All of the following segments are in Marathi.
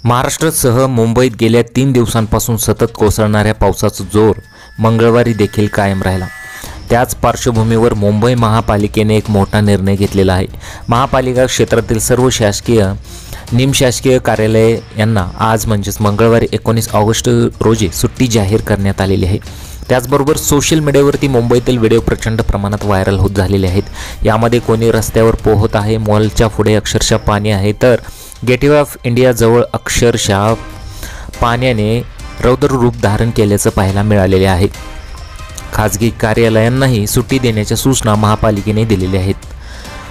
महाराष्ट्रासह मुंबईत गेल्या 3 दिवसांपासून सतत कोसळणाऱ्या पावसाचा जोर मंगळवारी देखील कायम राहिला। त्याच पार्श्वभूमीवर मुंबई महापालिकेने एक मोठा निर्णय घेतलेला आहे। महापालिका क्षेत्रातील सर्व शासकीय निमशासकीय कार्यालय यांना आज म्हणजेच मंगळवारी 19 ऑगस्ट रोजी सुट्टी जाहीर करण्यात आलेली आहे। त्याचबरोबर सोशल मीडियावरती मुंबईतील व्हिडिओ प्रचंड प्रमाणात व्हायरल होत झालेले आहेत। यामध्ये कोणी रस्त्यावर पोहत आहे, मॉलच्या पुढे अक्षरशः पाणी आहे, तर गेटवे ऑफ इंडिया जवळ अक्षरशः पाण्याने रौद्र रूप धारण केल्याचं पाहायला मिळालेले आहे। खाजगी कार्यालयांनाही सुट्टी देण्याच्या सूचना महापालिकेने दिलेल्या आहेत।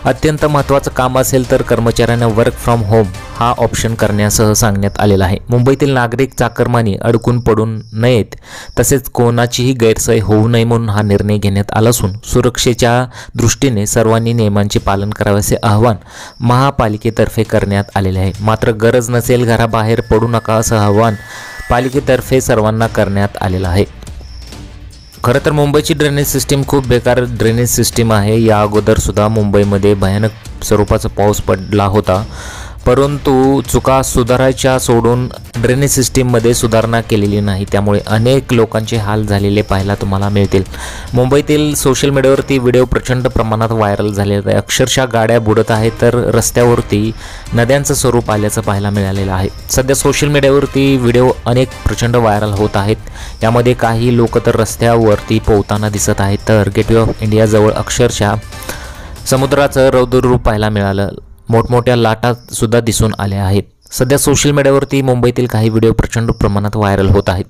अत्यंत महत्त्वाचं काम असेल तर कर्मचाऱ्यांना वर्क फ्रॉम होम हा ऑप्शन करण्यासह सांगण्यात आलेला आहे। मुंबईतील नागरिक चाकरमानी अडकून पडू नयेत, तसेच कोणाचीही गैरसोय होऊ नये म्हणून हा निर्णय घेण्यात आला असून सुरक्षेच्या दृष्टीने सर्वांनी नियमांचे पालन करावे असे आवाहन महापालिकेतर्फे करण्यात आलेले आहे। मात्र गरज नसेल घराबाहेर पडू नका असं आवाहन पालिकेतर्फे सर्वांना करण्यात आलेलं आहे। खरं तर मुंबईची ड्रेनेज सिस्टीम खूप बेकार ड्रेनेज सिस्टीम आहे। या अगोदर सुद्धा मुंबईमध्ये भयानक स्वरूपाचा पाऊस पडला होता, परंतु चुका सुधारायच्या सोडून ड्रेनेज सिस्टीममध्ये सुधारणा केलेली नाही, त्यामुळे अनेक लोकांचे हाल झालेले पाहायला तुम्हाला मिळतील। मुंबईतील सोशल मीडियावरती व्हिडिओ प्रचंड प्रमाणात व्हायरल झालेला आहे। अक्षरशः गाड्या बुडत आहेत, तर रस्त्यावरती नद्यांचं स्वरूप आल्याचं पाहायला मिळालेलं आहे। सध्या सोशल मीडियावरती व्हिडिओ अनेक प्रचंड व्हायरल होत आहेत। यामध्ये काही लोक तर रस्त्यावरती पोहताना दिसत आहेत, तर गेटवे ऑफ इंडिया जवळ अक्षरशः समुद्राचं रौद्र रूप पाहायला मिळालं। मोठमोठ्या लाटा सुद्धा दिसून आल्या आहेत। सध्या सोशल मीडियावरती मुंबईतील काही व्हिडिओ प्रचंड प्रमाणात व्हायरल होत आहेत।